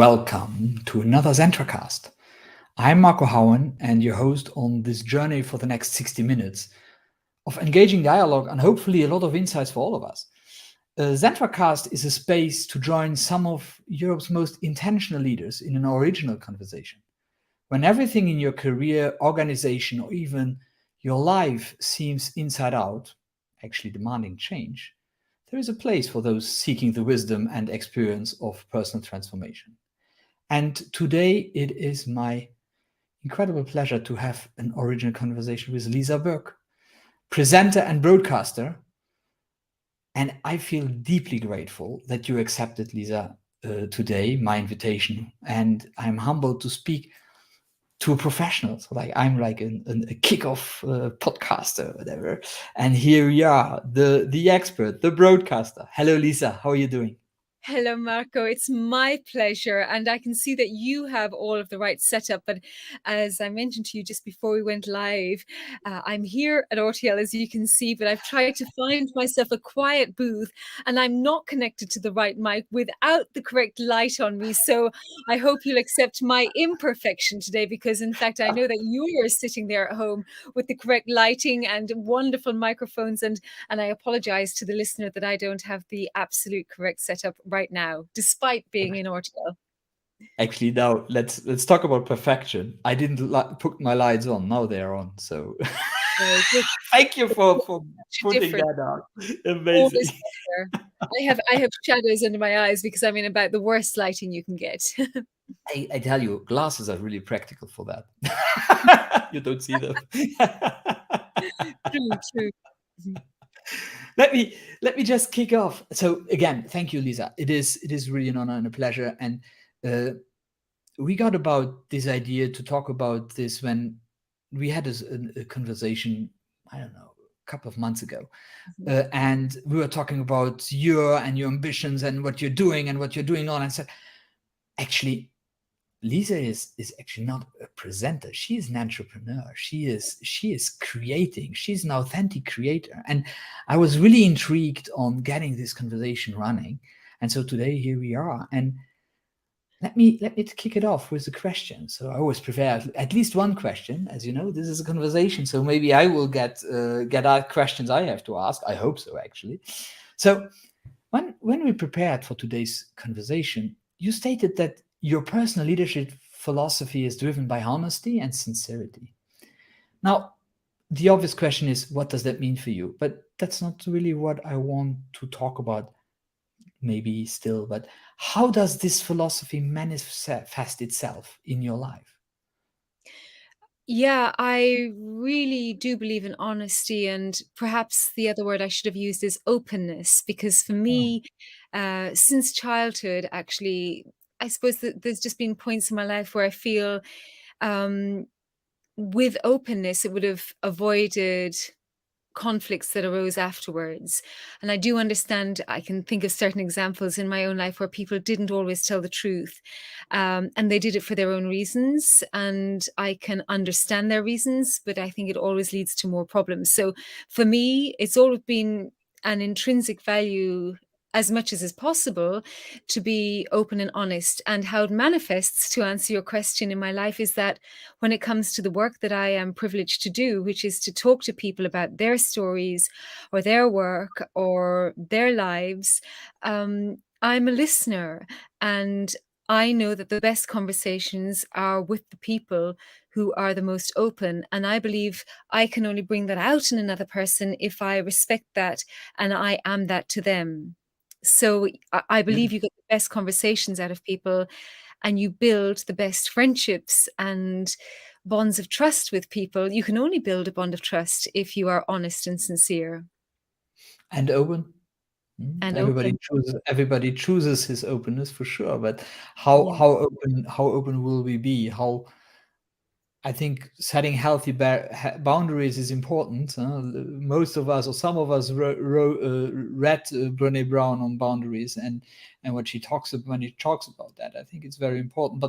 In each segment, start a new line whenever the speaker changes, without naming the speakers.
welcome to another ZentraCast. I'm Marco Howen and your host on this journey for the next 60 minutes of engaging dialogue and hopefully a lot of insights for all of us. ZentraCast is a space to join some of Europe's most intentional leaders in an original conversation. When everything in your career, organization, or even your life seems inside out, actually demanding change, there is a place for those seeking the wisdom and experience of personal transformation. And today it is my incredible pleasure to have an original conversation with Lisa Burke, presenter and broadcaster. And I feel deeply grateful that you accepted, Lisa, today, my invitation. And I'm humbled to speak to a professional. So I'm like a kickoff podcaster or whatever. And here we are, the expert, the broadcaster. Hello, Lisa. How are you doing?
Hello, Marco. It's my pleasure. And I can see that you have all of the right setup. But as I mentioned to you just before we went live, I'm here at RTL, as you can see, but I've tried to find myself a quiet booth and I'm not connected to the right mic without the correct light on me. So I hope you'll accept my imperfection today, because in fact, I know that you are sitting there at home with the correct lighting and wonderful microphones. And I apologize to the listener that I don't have the absolute correct setup right now, despite being in RTL.
Actually, now let's talk about perfection. I didn't put my lights on. Now they're on. So thank you for putting that out. Amazing.
I have shadows under my eyes because I'm in about the worst lighting you can get.
I tell you, glasses are really practical for that. You don't see them.
True.
Let me just kick off. So again, thank you, Lisa. It is really an honor and a pleasure. And we got about this idea to talk about this when we had a conversation, I don't know, a couple of months ago. And we were talking about your ambitions and what you're doing and what you're doing on. And I said, actually, Lisa is actually not a presenter. She is an entrepreneur. She is creating. She's an authentic creator. And I was really intrigued on getting this conversation running. And so today here we are. And let me kick it off with a question. So I always prepare at least one question. As you know, this is a conversation. So maybe I will get out questions I have to ask. I hope so, actually. So when we prepared for today's conversation, you stated that your personal leadership philosophy is driven by honesty and sincerity. Now, the obvious question is, what does that mean for you? But that's not really what I want to talk about, maybe still. But how does this philosophy manifest itself in your life?
Yeah, I really do believe in honesty, and perhaps the other word I should have used is openness, because for me, since childhood, actually, I suppose that there's just been points in my life where I feel with openness, it would have avoided conflicts that arose afterwards. And I do understand, I can think of certain examples in my own life where people didn't always tell the truth, and they did it for their own reasons, and I can understand their reasons, but I think it always leads to more problems. So for me, it's always been an intrinsic value, as much as is possible, to be open and honest. And how it manifests, to answer your question, in my life is that when it comes to the work that I am privileged to do, which is to talk to people about their stories or their work or their lives, I'm a listener, and I know that the best conversations are with the people who are the most open. And I believe I can only bring that out in another person if I respect that and I am that to them. So I believe you get the best conversations out of people, and you build the best friendships and bonds of trust with people. You can only build a bond of trust if you are honest and sincere.
And open.
And
Everybody chooses his openness for sure. But
Yeah.
how open will we be? I think setting healthy boundaries is important. Most of us, or some of us, read Brené Brown on boundaries and what she talks about when she talks about that. I think it's very important.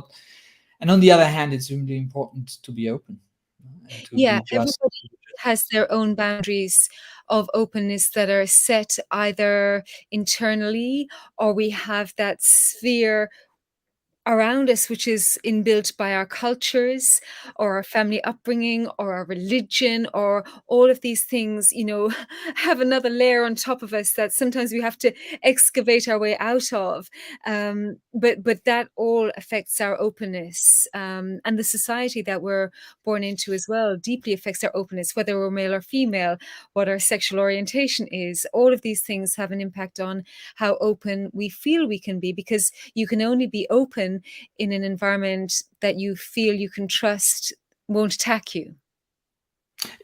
And on the other hand, it's really important to be open and to
Yeah,
be just.
everybody has their own boundaries of openness that are set either internally, or we have that sphere around us, which is inbuilt by our cultures or our family upbringing or our religion, or all of these things, have another layer on top of us that sometimes we have to excavate our way out of. But that all affects our openness, and the society that we're born into as well deeply affects our openness, whether we're male or female, what our sexual orientation is. All of these things have an impact on how open we feel we can be, because you can only be open in an environment that you feel you can trust won't attack you.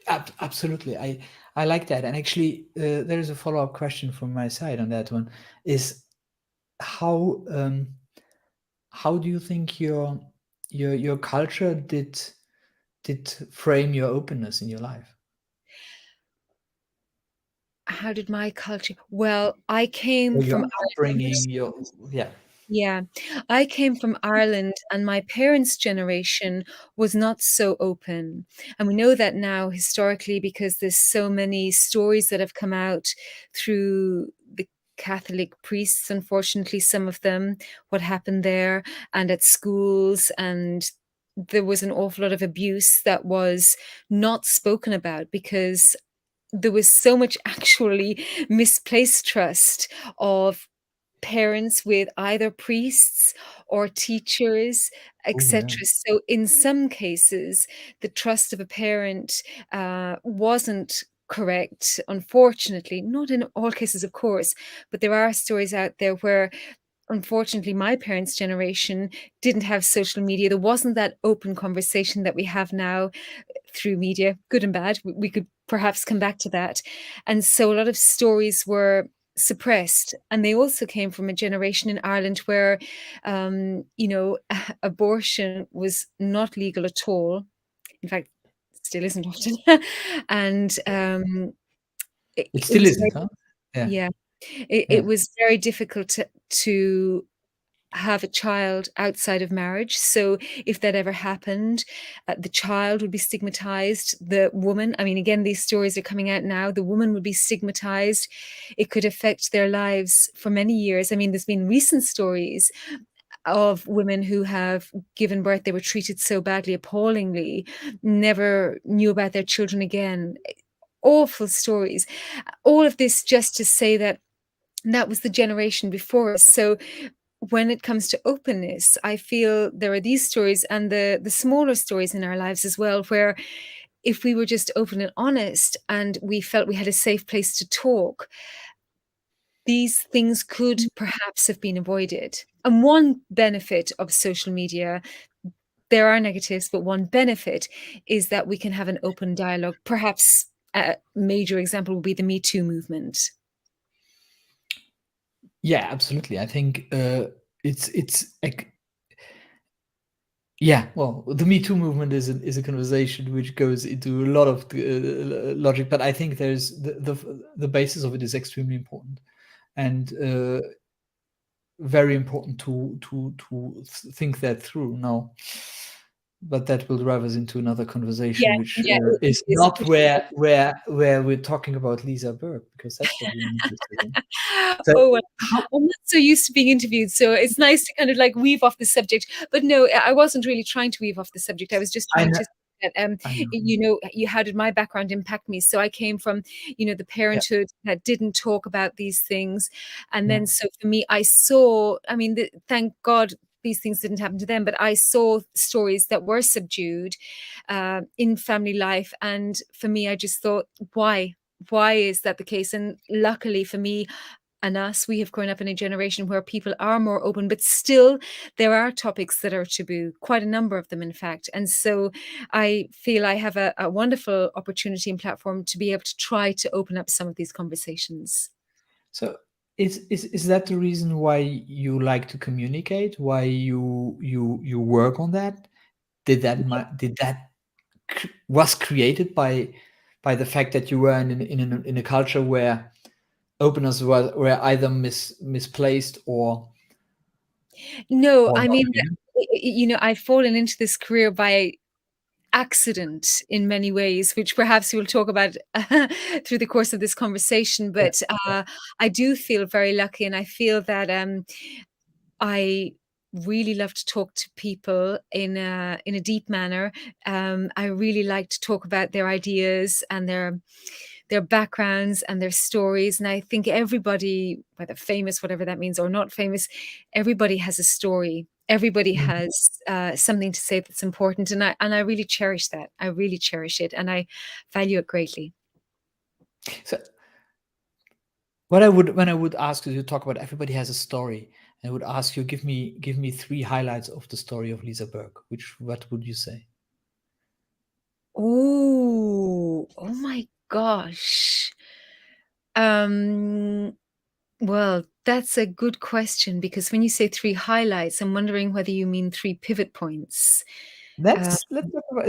Absolutely, I like that. And actually, there is a follow-up question from my side on that one. Is how do you think your culture did frame your openness in your life?
How did my culture? Well, I came
Or
from
your
Ireland.
upbringing, your yeah.
Yeah, I came from Ireland, and my parents' generation was not so open. And we know that now historically, because there's so many stories that have come out through the Catholic priests, unfortunately, some of them, what happened there, and at schools. And there was an awful lot of abuse that was not spoken about, because there was so much actually misplaced trust of parents with either priests or teachers,
Oh yeah.
etc. So in some cases, the trust of a parent wasn't correct, unfortunately. Not in all cases, of course, but there are stories out there where, unfortunately, my parents' generation didn't have social media. There wasn't that open conversation that we have now through media, good and bad. We could perhaps come back to that. And so a lot of stories were suppressed, and they also came from a generation in Ireland where, abortion was not legal at all. In fact, it still isn't often. And
It
it
still
was
isn't, huh? Yeah,
yeah, it
yeah.
was very difficult to have a child outside of marriage. So if that ever happened, the child would be stigmatized. The woman, I mean, again, these stories are coming out now. The woman would be stigmatized. It could affect their lives for many years. I mean, there's been recent stories of women who have given birth. They were treated so badly, appallingly, never knew about their children again. Awful stories. All of this just to say that that was the generation before us. So when it comes to openness, I feel there are these stories and the smaller stories in our lives as well, where if we were just open and honest and we felt we had a safe place to talk, these things could perhaps have been avoided. And one benefit of social media, there are negatives, but one benefit is that we can have an open dialogue. Perhaps a major example would be the Me Too movement.
Yeah, absolutely. I think it's like, yeah. Well, the Me Too movement is a conversation which goes into a lot of logic, but I think there's the basis of it is extremely important, and very important to think that through now. But that will drive us into another conversation,
Yeah,
which
yeah, it
is
is
not where we're talking about Lisa Burke, because that's what we're interested in. So
Oh, well,
how
I'm not so used to being interviewed, so it's nice to kind of like weave off the subject. But no, I wasn't really trying to weave off the subject. I was just
I
trying
know,
to say that,
I know.
how did my background impact me? So I came from, the
Yeah,
parenthood that didn't talk about these things. And
yeah.
then so for me, I saw, I mean, thank God these things didn't happen to them, but I saw stories that were subdued in family life. And for me, I just thought, why? Why is that the case? And luckily for me, and us, we have grown up in a generation where people are more open, but still there are topics that are taboo, quite a number of them, in fact. And so I feel I have a wonderful opportunity and platform to be able to try to open up some of these conversations.
So is that the reason why you like to communicate? Why you work on that? Did that was created by the fact that you were in a culture where openness were either misplaced
No,
or
I
not?
mean, I've fallen into this career by accident in many ways, which perhaps we'll talk about through the course of this conversation.
Yeah,
But I do feel very lucky, and I feel that I really love to talk to people in a deep manner. I really like to talk about their ideas and their backgrounds and their stories. And I think everybody, whether famous, whatever that means, or not famous, everybody has a story. Everybody
Mhm.
has something to say that's important, and I really cherish that. I really cherish it, and I value it greatly.
So what I would when I would ask you to talk about everybody has a story, I would ask you give me three highlights of the story of Lisa Burke. Which what would you say?
Oh my gosh. Um, well, that's a good question because when you say three highlights, I'm wondering whether you mean three pivot points. Uh,
Let's talk about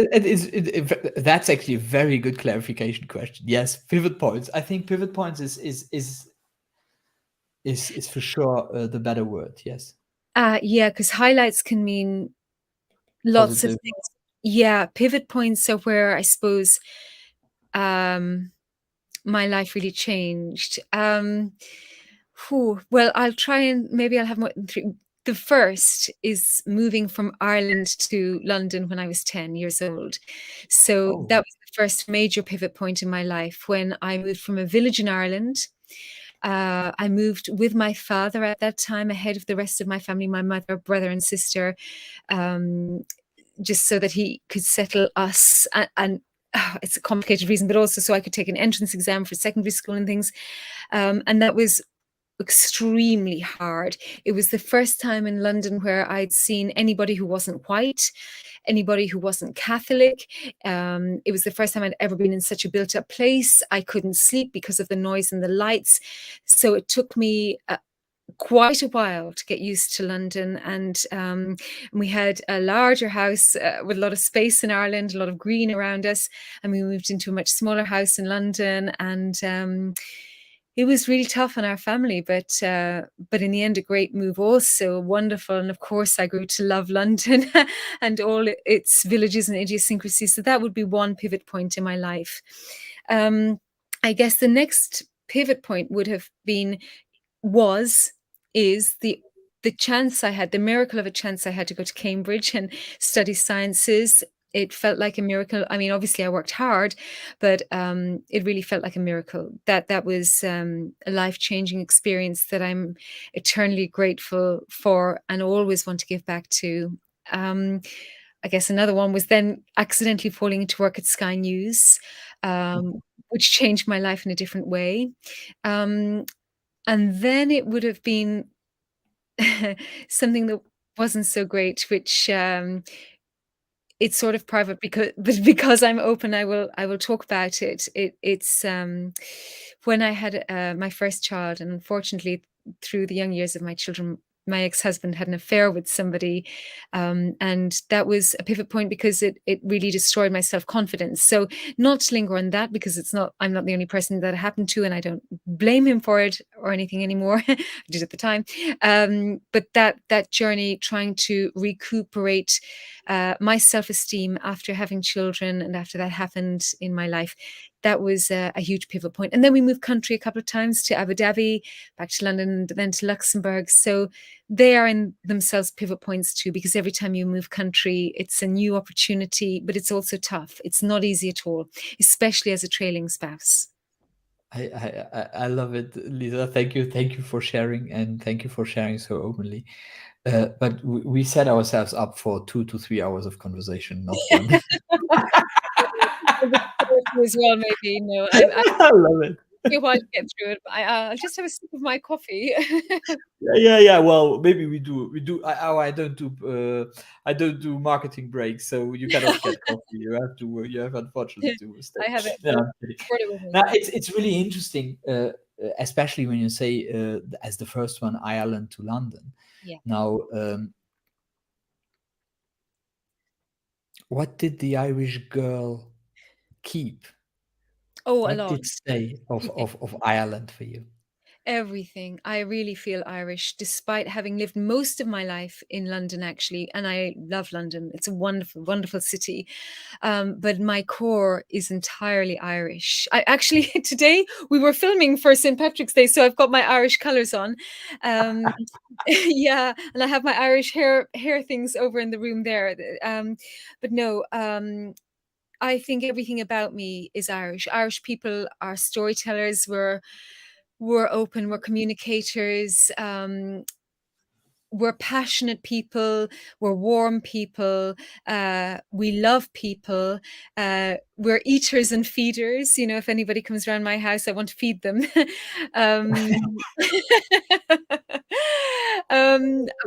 that's actually a very good clarification question. Yes, pivot points. I think pivot points is for sure the better word. Yes,
yeah, because highlights can mean lots of
positive.
things. Yeah, pivot points are where I suppose um, my life really changed. Well, I'll try and maybe I'll have more than three. The first is moving from Ireland to London when I was 10 years old. So
Oh,
that was the first major pivot point in my life when I moved from a village in Ireland. I moved with my father at that time, ahead of the rest of my family, my mother, brother, and sister, um, just so that he could settle us. And it's a complicated reason, but also so I could take an entrance exam for secondary school and things. And that was extremely hard. It was the first time in London where I'd seen anybody who wasn't white, anybody who wasn't Catholic. It was the first time I'd ever been in such a built up place. I couldn't sleep because of the noise and the lights. So it took me quite a while to get used to London. And we had a larger house with a lot of space in Ireland, a lot of green around us. And we moved into a much smaller house in London. And it was really tough on our family, but in the end, a great move, also wonderful. And of course, I grew to love London and all its villages and idiosyncrasies. So that would be one pivot point in my life. Um, I guess the next pivot point would have been was is the chance I had, the miracle of a chance I had to go to Cambridge and study sciences. It felt like a miracle. I mean, obviously I worked hard, but it really felt like a miracle. That was a life-changing experience that I'm eternally grateful for and always want to give back to. Um, I guess another one was then accidentally falling into work at Sky News, which changed my life in a different way. Um, and then it would have been something that wasn't so great, which it's sort of private because but because I'm open, I will talk about it. It's when I had my first child, and unfortunately, through the young years of my children, my ex-husband had an affair with somebody, and that was a pivot point because it really destroyed my self-confidence. So not to linger on that because it's not I'm not the only person that it happened to, and I don't blame him for it or anything anymore. I did at the time, but that journey trying to recuperate my self-esteem after having children and after that happened in my life, that was a huge pivot point. And then we moved country a couple of times to Abu Dhabi, back to London, then to Luxembourg. So they are in themselves pivot points too, because every time you move country, it's a new opportunity, but it's also tough. It's not easy at all, especially as a trailing spouse.
I love it, Lisa. Thank you for sharing, and thank you for sharing so openly. But we set ourselves up for 2 to 3 hours of conversation, not one.
As well, maybe. No, I
I love it.
a while to get through it. But I'll just have a sip of my coffee.
Yeah. Well, maybe we do. I don't do marketing breaks, so you cannot get coffee. You have to. You have unfortunately to stay.
I have it.
No, I'm kidding.
Brought it with me.
Now it's really interesting, especially when you say as the first one, Ireland to London.
Yeah.
Now, what did the Irish girl keep?
Oh, a
What
lot.
did stay
Everything.
of Ireland for you?
Everything. I really feel Irish, despite having lived most of my life in London, actually. And I love London. It's a wonderful, wonderful city. But my core is entirely Irish. I actually, today we were filming for St. Patrick's Day, so I've got my Irish colours on. Um, yeah, and I have my Irish hair things over in the room there. But no, I think everything about me is Irish. Irish people are storytellers. We're open. We're communicators. We're passionate people. We're warm people. We love people. We're eaters and feeders. You know, if anybody comes around my house, I want to feed them. um,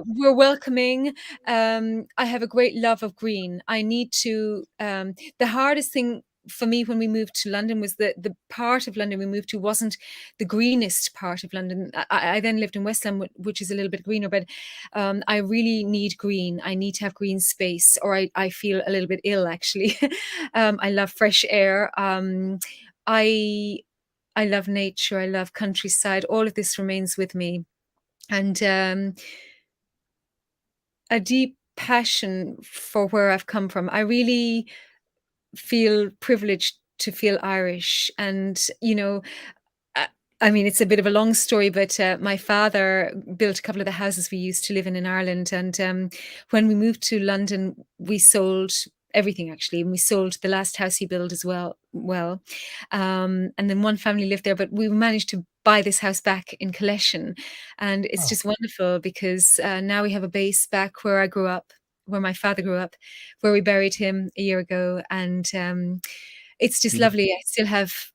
we're welcoming. I have a great love of green. I need to. The hardest thing for me when we moved to London was that the part of London we moved to wasn't the greenest part of London. I then lived in West London, which is a little bit greener, but I really need green. I need to have green space, or I feel a little bit ill, actually. I love fresh air. I I love nature. I love countryside. All of this remains with me, and a deep passion for where I've come from. I really feel privileged to feel Irish, and I I mean, it's a bit of a long story, but my father built a couple of the houses we used to live in Ireland. And when we moved to London, we sold everything, actually, and we sold the last house he built as well. And then one family lived there, but we managed to buy this house back in Collection, and it's
Oh,
just wonderful because now we have a base back where I grew up, where my father grew up, where we buried him a year ago, and it's just
beautiful.
lovely.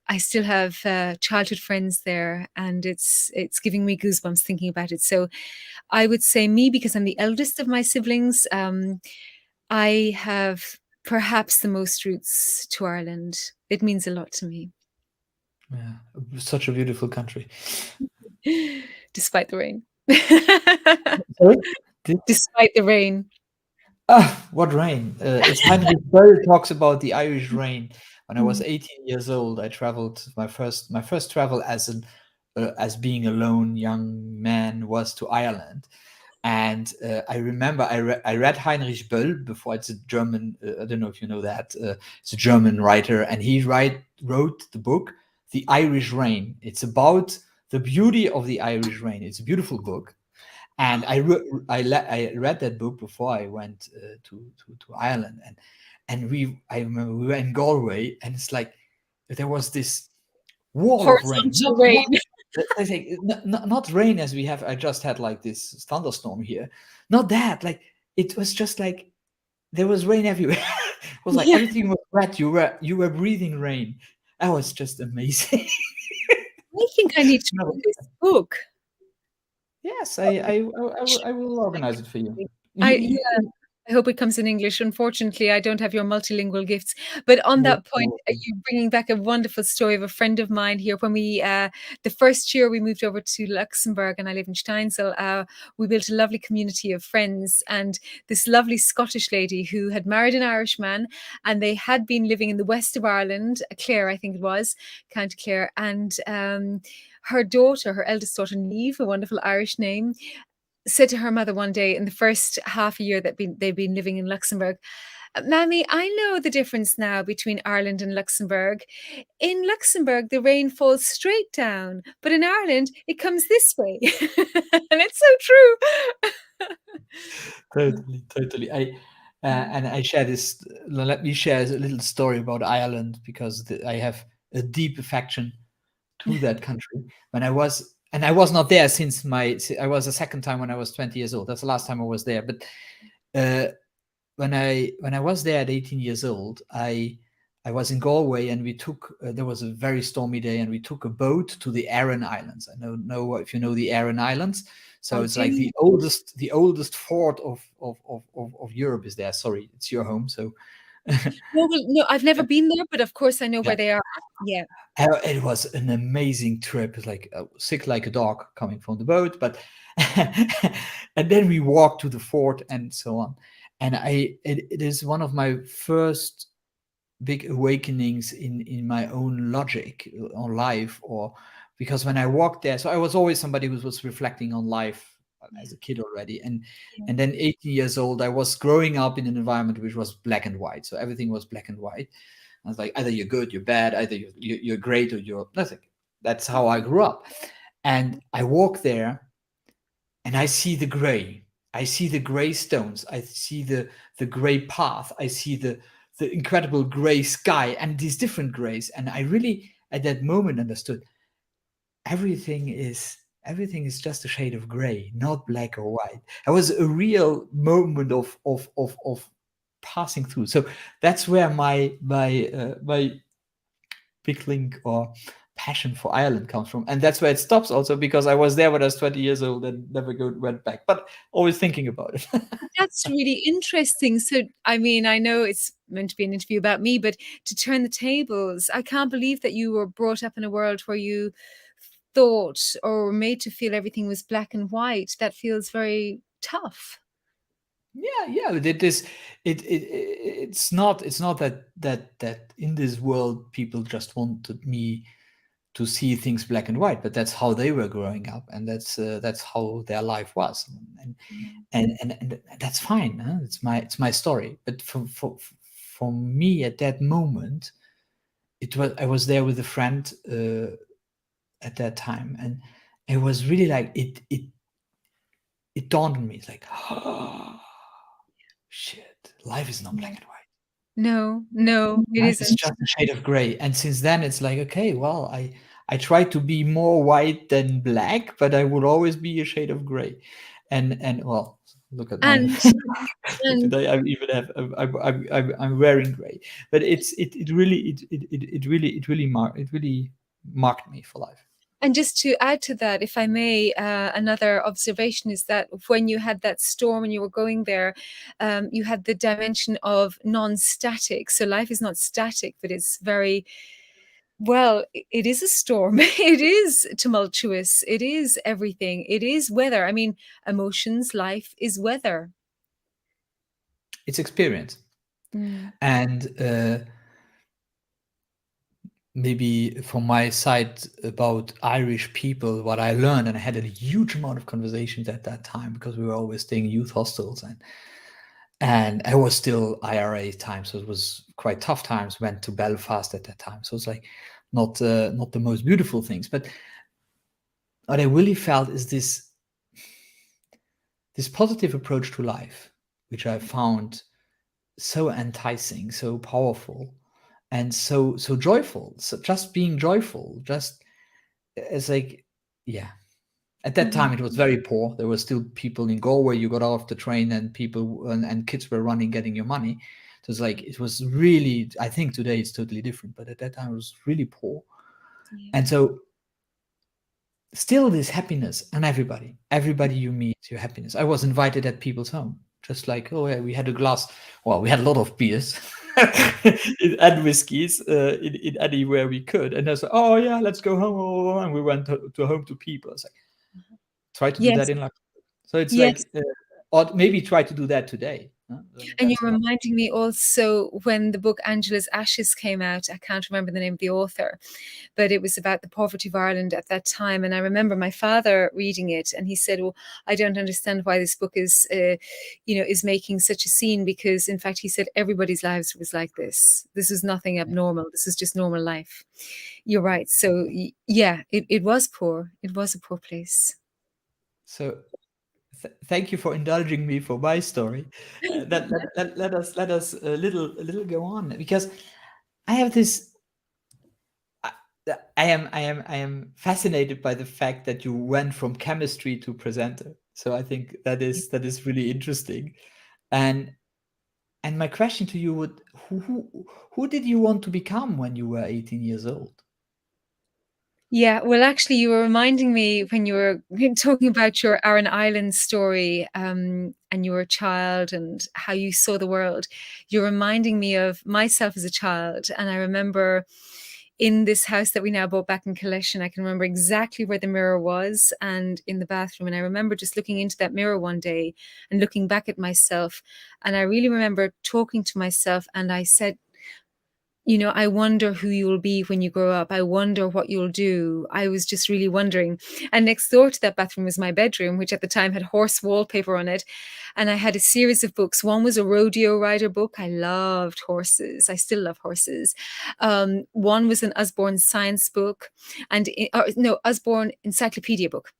I still have childhood friends there, and it's giving me goosebumps thinking about it. So I would say me, because I'm the eldest of my siblings. I have perhaps the most roots to Ireland. It means a lot to me,
Yeah, such a beautiful country.
despite the rain.
Sorry? Did-
Despite the rain.
Ah, what rain? It's Heinrich Böll talks about the Irish rain. When I was
Mm.
18 years old, I traveled. My first travel as being a lone young man was to Ireland. And I remember I read Heinrich Böll before. It's a German. I don't know if you know that. It's a German writer, and he wrote the book "The Irish Rain." It's about the beauty of the Irish rain. It's a beautiful book, and I read that book before I went to Ireland, and I remember we were in Galway, and it's like there was this wall of rain,
Horizontal rain.
I think not rain as we have. I just had like this thunderstorm here, not that. Like it was just like there was rain everywhere. It was like
Yeah,
everything was wet. You were breathing rain. That was just amazing.
I think I need to
No,
read this book.
yes, I will organize it for you.
I
You,
yeah, I hope it comes in English. Unfortunately, I don't have your multilingual gifts. But on
no
that point,
problem.
you're bringing back a wonderful story of a friend of mine here. When the first year we moved over to Luxembourg, and I live in Steinsel, we built a lovely community of friends. And this lovely Scottish lady who had married an Irishman, and they had been living in the west of Ireland, Clare, I think it was, County Clare. And her daughter, her eldest daughter, Niamh, a wonderful Irish name, said to her mother one day in the first half a year that they've been living in Luxembourg, Mammy, I know the difference now between Ireland and Luxembourg. In Luxembourg, the rain falls straight down, but in Ireland, it comes this way. And it's so true.
Totally, totally. And I share this. Let me share a little story about Ireland because I have a deep affection to that country. I was not there since I was the second time when I was 20 years old. That's the last time I was there. But uh, when I was there at 18 years old, I was in Galway, and we took there was a very stormy day, and we took a boat to the Aran Islands. I don't know if you know the Aran Islands. So
I
it's like
do.
the oldest fort of Europe is there. Sorry, it's your home. So
No, well, no, I've never been there, but of course I know
yeah,
where they are. Yeah.
it was an amazing trip. It's like sick like a dog coming from the boat, but and then we walked to the fort and so on. And it is one of my first big awakenings in my own logic on life, or because when I walked there, so I was always somebody who was reflecting on life
Yeah.
as a kid already, and
Yeah.
then 18 years old, I was growing up in an environment which was black and white, so everything was black and white. I was like, either you're good, you're bad, either you're great or you're nothing. That's how I grew up. And I walk there and I see the gray. I see the gray stones. I see the gray path. I see the incredible gray sky and these different grays. And I really at that moment understood everything is everything is just a shade of gray, not black or white. It was a real moment of passing through. So that's where my big link or passion for Ireland comes from. And that's where it stops also, because I was there when I was 20 years old and never went back, but always thinking about it.
That's really interesting. So, I mean, I know it's meant to be an interview about me, but to turn the tables, I can't believe that you were brought up in a world where you thought or were made to feel everything was black and white. That feels very tough.
Yeah, it is. It's not that in this world people just wanted me to see things black and white, but that's how they were growing up, and that's how their life was, and and that's fine. Huh? It's my story. But for me at that moment, I was there with a friend at that time, and it was really like it dawned on me. It's like, oh, shit, life is not
Yeah.
black and white.
No, no, it
Life is
isn't.
just a shade of gray. And since then, it's like, okay, well, I try to be more white than black, but I will always be a shade of gray. And well, look at my
And
look
and
today. I even have I'm wearing gray, but it really it really marked me for life.
And just to add to that, if I may, another observation is that when you had that storm and you were going there, you had the dimension of non-static. So life is not static, but it's very, well, it is a storm. It is tumultuous. It is everything. It is weather. I mean, emotions, life is weather.
It's experience,
Mm.
and maybe from my side about Irish people, what I learned, and I had a huge amount of conversations at that time because we were always staying in youth hostels, and I was still IRA time, so it was quite tough times. Went to Belfast at that time, so it's like not the most beautiful things. But what I really felt is this positive approach to life, which I found so enticing, so powerful, and so joyful. So just being joyful, just it's like, yeah. At that
Mhm.
time, it was very poor. There were still people in Galway. You got off the train, and people and kids were running, getting your money. So it's like it was really. I think today it's totally different, but at that time it was really poor.
Yeah.
And so still this happiness, and everybody you meet, your happiness. I was invited at people's home, just like, oh yeah, we had a glass. Well, we had a lot of beers and whiskeys in anywhere we could, and I was like, oh yeah, let's go home. And we went to home to people. It's like, try to do that
Yes.
in life. So it's
Yes.
like, or maybe try to do that today. Huh?
And
That's
you're
another.
reminding me also when the book Angela's Ashes came out, I can't remember the name of the author, but it was about the poverty of Ireland at that time. And I remember my father reading it, and he said, "Well, I don't understand why this book is, is making such a scene, because in fact, he said everybody's lives was like this. This is nothing abnormal. This is just normal life." You're right. So yeah, it was poor. It was a poor place.
So thank you for indulging me for my story. Let us a little go on, because I have this. I, I am fascinated by the fact that you went from chemistry to presenter. So I think that is really interesting, and my question to you would, who did you want to become when you were 18 years old?
Yeah, well, actually, you were reminding me when you were talking about your Aran Island story, and you were a child and how you saw the world. You're reminding me of myself as a child. And I remember in this house that we now bought back in Collection, I can remember exactly where the mirror was and in the bathroom. And I remember just looking into that mirror one day and looking back at myself. And I really remember talking to myself, and I said, I wonder who you will be when you grow up. I wonder what you'll do. I was just really wondering. And next door to that bathroom was my bedroom, which at the time had horse wallpaper on it. And I had a series of books. One was a rodeo rider book. I loved horses. I still love horses. One was an Usborne science book, Usborne encyclopedia book.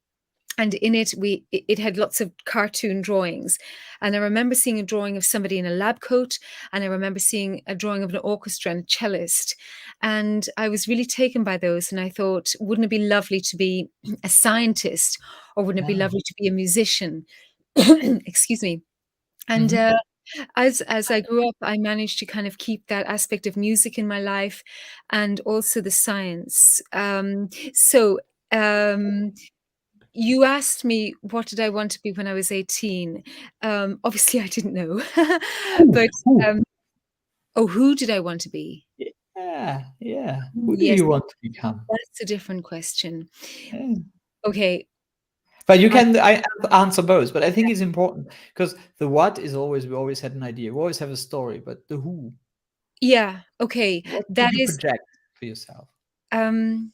And in it had lots of cartoon drawings. And I remember seeing a drawing of somebody in a lab coat, and I remember seeing a drawing of an orchestra and a cellist. And I was really taken by those. And I thought, wouldn't it be lovely to be a scientist, or wouldn't it be
Yeah.
lovely to be a musician? Excuse me. And
Mhm.
as I grew up, I managed to kind of keep that aspect of music in my life, and also the science. So you asked me what did I want to be when I was 18. Obviously, I didn't know,
Who?
but
Who?
um, oh, who did I want to be?
Yeah, yeah. Who do
Yes,
you want to become?
that's a different question.
Yeah.
Okay,
But you
I
can answer both. But I think it's important because the what is always, we always had an idea. We always have a story, but the who,
yeah, okay,
what
that
did you
is
project for yourself?
um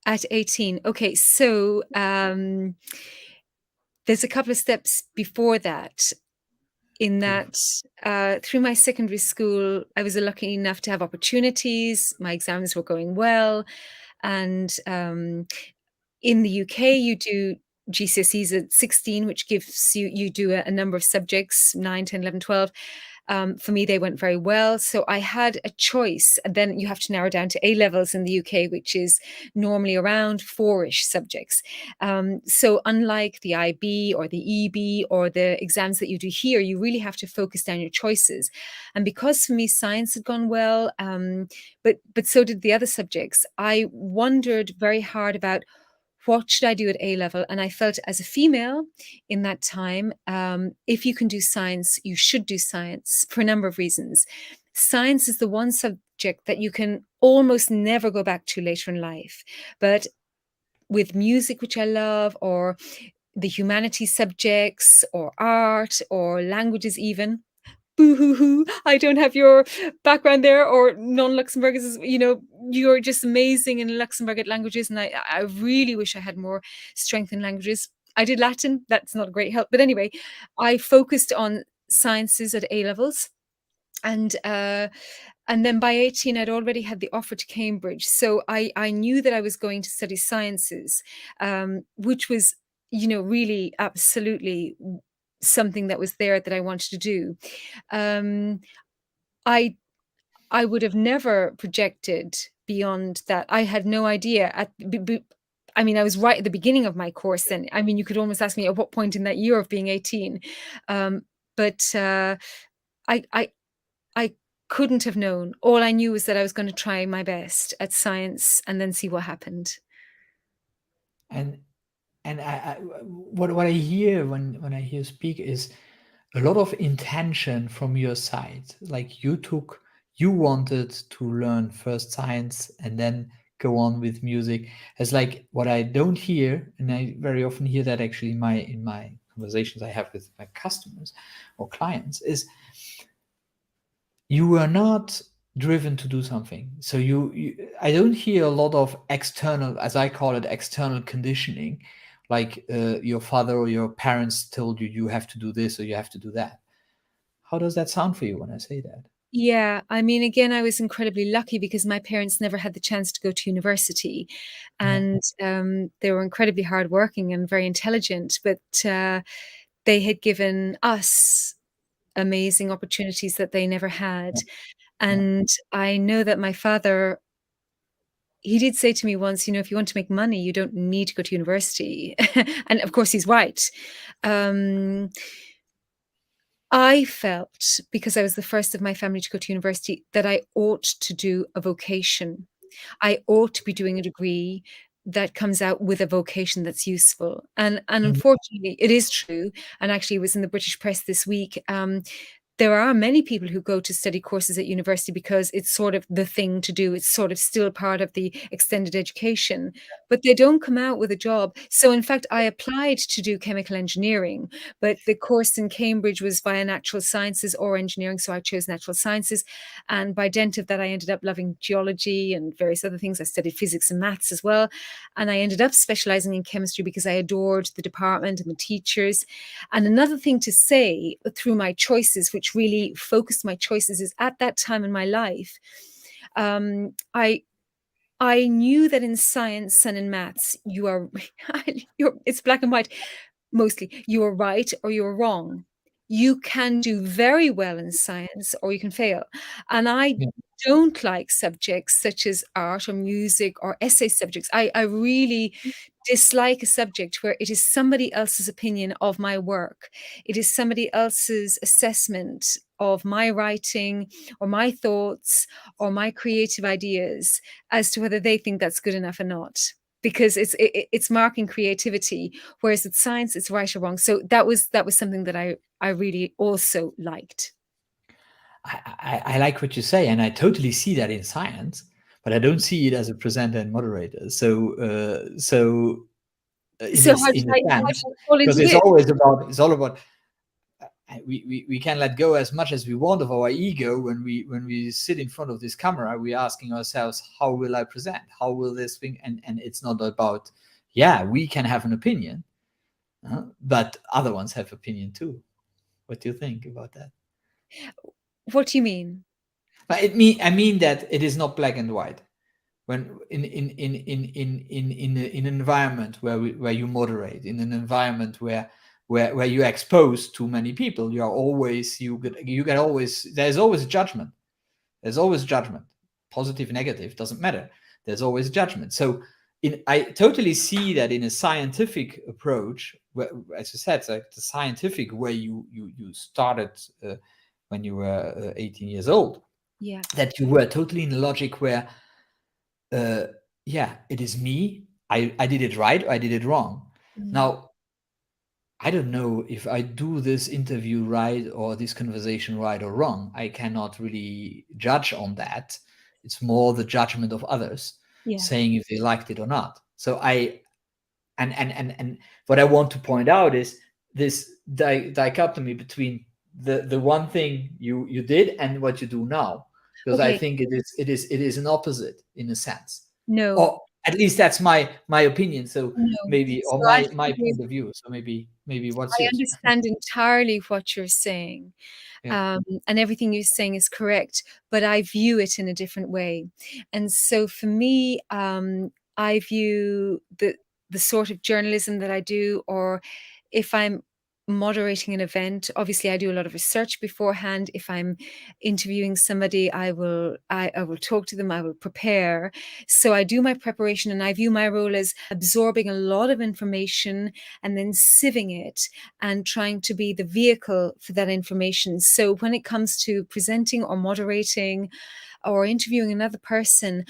at 18. Okay, so there's a couple of steps before that. In that,
Beautiful.
through my secondary school, I was lucky enough to have opportunities. My exams were going well, and in the UK, you do GCSEs at 16, which gives you do a number of subjects, 9, 10, 11, 12. For me, they went very well. So I had a choice. And then you have to narrow down to A levels in the UK, which is normally around four-ish subjects. So unlike the IB or the EB or the exams that you do here, you really have to focus down your choices. And because for me, science had gone well, but so did the other subjects, I wondered very hard about what should I do at A level? And I felt as a female in that time, if you can do science, you should do science for a number of reasons. Science is the one subject that you can almost never go back to later in life. But with music, which I love, or the humanities subjects, or art, or languages, even, boo hoo hoo, I don't have your background there, or non-Luxembourgers, you're just amazing in Luxembourg at languages, and I really wish I had more strength in languages. I did Latin, that's not a great help. But anyway, I focused on sciences at A levels, and then by 18, I'd already had the offer to Cambridge. So I knew that I was going to study sciences, which was, really absolutely something that was there that I wanted to do. Um, I I would have never projected beyond that. I had no idea I mean, I was right at the beginning of my course then. I mean, you could almost ask me at what point in that year of being 18. Um, but I I I couldn't have known. All I knew was that I was gonna try my best at science and then see what happened.
And what I hear when I hear speak is a lot of intention from your side. Like you wanted to learn first science and then go on with music. As like what I don't hear, and I very often hear that actually in my conversations I have with my customers or clients, is you were not driven to do something. So I don't hear a lot of external, as I call it, external conditioning, like your father or your parents told you you have to do this or you have to do that. How does that sound for you when I say that?
Yeah, I mean, again, I was incredibly lucky because my parents never had the chance to go to university,
Yeah.
and they were incredibly hardworking and very intelligent, but they had given us amazing opportunities that they never had.
Yeah. Yeah.
And I know that my father, he did say to me once, if you want to make money, you don't need to go to university. And of course, he's right. Um, I felt, because I was the first of my family to go to university, that I ought to do a vocation. I ought to be doing a degree that comes out with a vocation that's useful. And
Mhm.
unfortunately, it is true, and actually it was in the British press this week, there are many people who go to study courses at university because it's sort of the thing to do. It's sort of still part of the extended education, but they don't come out with a job. So in fact, I applied to do chemical engineering, but the course in Cambridge was via natural sciences or engineering. So I chose natural sciences. And by dint of that, I ended up loving geology and various other things. I studied physics and maths as well. And I ended up specializing in chemistry because I adored the department and the teachers. And another thing to say through my choices, which really focused my choices, is at that time in my life, I knew that in science and in maths, it's black and white. Mostly, you are right or you're wrong. You can do very well in science or you can fail. And I
Yeah.
don't like subjects such as art or music or essay subjects. I really dislike a subject where it is somebody else's opinion of my work. It is somebody else's assessment of my writing or my thoughts or my creative ideas as to whether they think that's good enough or not. Because it's marking creativity, whereas with science it's right or wrong. So that was something that I really also liked.
I like what you say, and I totally see that in science, but I don't see it as a presenter and moderator. In
So
this, in a
how
sense,
did I fall
because
into this?
it's all about we can let go as much as we want of our ego when we sit in front of this camera. We're asking ourselves, how will I present? How will this thing? And it's not about, yeah, we can have an opinion, but other ones have opinion too. What do you think about that?
What do you mean?
But I mean that it is not black and white. When in an environment where you moderate, in an environment where you expose too many people, you get always, there's always judgment. There's always judgment, positive, negative, doesn't matter. There's always judgment. So I totally see that in a scientific approach, where, as you said, like the scientific way you started when you were 18 years old,
Yeah.
that you were totally in a logic where yeah, it is me. I did it right or I did it wrong. Now, I don't know if I do this interview right or this conversation right or wrong. I cannot really judge on that. It's more the judgment of others
Yeah.
saying if they liked it or not. So and what I want to point out is this dichotomy between the one thing you did and what you do now, because I
Okay.
think it is an opposite in a sense,
No.
or at least that's my opinion. So
No.
maybe, or
So
my point of view. So maybe what's
I
yours?
understand entirely what you're saying.
Yeah.
And everything you're saying is correct, but I view it in a different way. And so for me, I view the sort of journalism that I do, or if I'm moderating an event, obviously I do a lot of research beforehand. If I'm interviewing somebody, I will talk to them, I will prepare. So I do my preparation, and I view my role as absorbing a lot of information and then sieving it and trying to be the vehicle for that information. So when it comes to presenting or moderating or interviewing another person,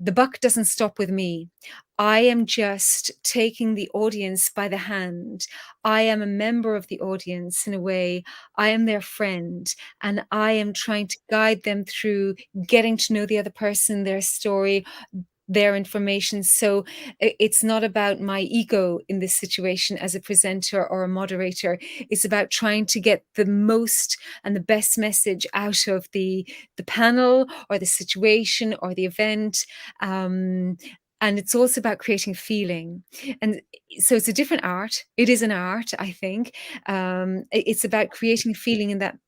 the buck doesn't stop with me. I am just taking the audience by the hand. I am a member of the audience in a way. I am their friend, and I am trying to guide them through getting to know the other person, their story, their information. So it's not about my ego in this situation as a presenter or a moderator. It's about trying to get the most and the best message out of the panel or the situation or the event. And it's also about creating feeling. And so it's a different art. It is an art, I think. It's about creating a feeling in that